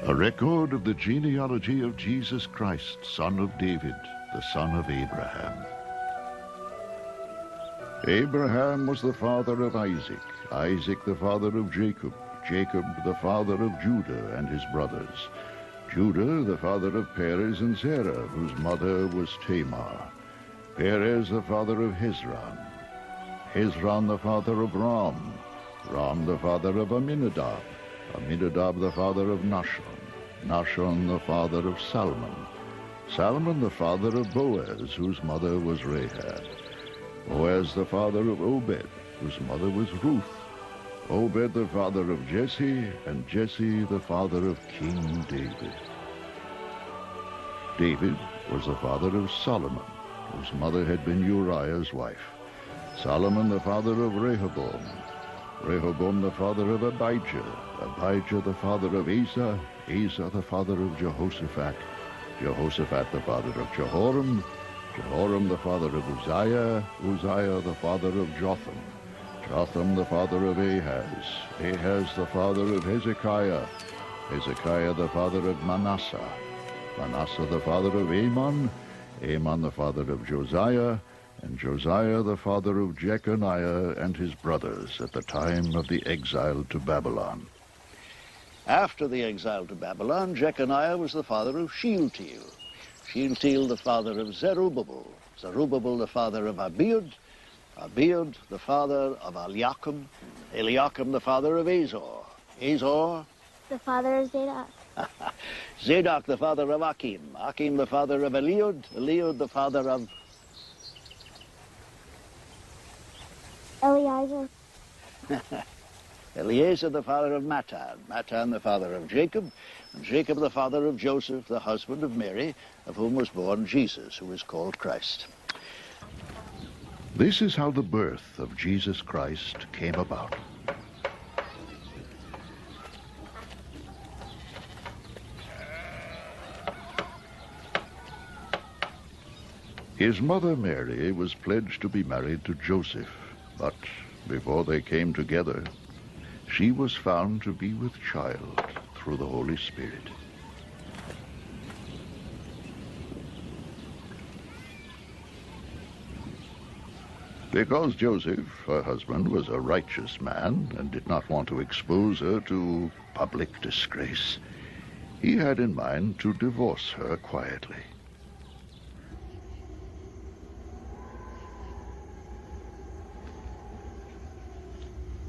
A record of the genealogy of Jesus Christ, son of David, the son of Abraham. Abraham was the father of Isaac, Isaac the father of Jacob, Jacob the father of Judah and his brothers, Judah the father of Perez and Zerah, whose mother was Tamar, Perez the father of Ḥesron, Ḥesron the father of Ram, Ram the father of Amminadab, Amminadab the father of Nahshon, Nahshon the father of Salmon, Salmon the father of Boaz, whose mother was Rahab, Boaz the father of Obed, whose mother was Ruth, Obed the father of Jesse, and Jesse the father of King David. David was the father of Solomon, whose mother had been Uriah's wife, Solomon the father of Rehoboam, Rehoboam the father of Abijah, Abijah the father of Asa, Asa the father of Jehoshaphat, Jehoshaphat the father of Jehoram, Jehoram the father of Uzziah, Uzziah the father of Jotham, Jotham the father of Ahaz, Ahaz the father of Hezekiah, Hezekiah the father of Manasseh, Manasseh the father of Amon, Amon the father of Josiah, and Josiah the father of Jeconiah and his brothers at the time of the exile to Babylon. After the exile to Babylon, Jeconiah was the father of Shealtiel, Shealtiel the father of Zerubbabel, Zerubbabel the father of Abiud, Abiud the father of Eliakim, Eliakim the father of Azor, Azor the father of Zadok, Zadok the father of Akim, Akim the father of Eliud, Eliud the father of Eliezer, Eliezer the father of Mattan, Mattan the father of Jacob, and Jacob the father of Joseph, the husband of Mary, of whom was born Jesus, who is called Christ. This is how the birth of Jesus Christ came about. His mother Mary was pledged to be married to Joseph, but before they came together, she was found to be with child through the Holy Spirit. Because Joseph, her husband, was a righteous man and did not want to expose her to public disgrace, he had in mind to divorce her quietly.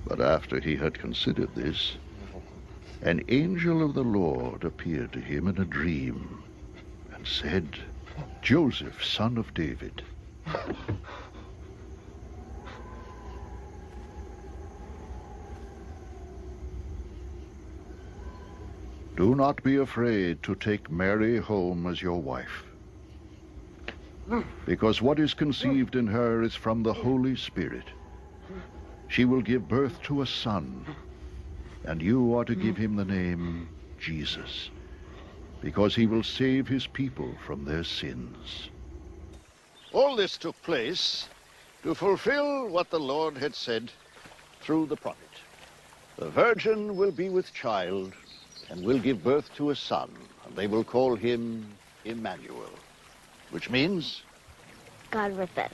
But after he had considered this, an angel of the Lord appeared to him in a dream and said, "Joseph, son of David, do not be afraid to take Mary home as your wife, because what is conceived in her is from the Holy Spirit. She will give birth to a son, and you are to give him the name Jesus, because he will save his people from their sins." All this took place to fulfill what the Lord had said through the prophet. The virgin will be with child and will give birth to a son, and they will call him Emmanuel, which means God with us.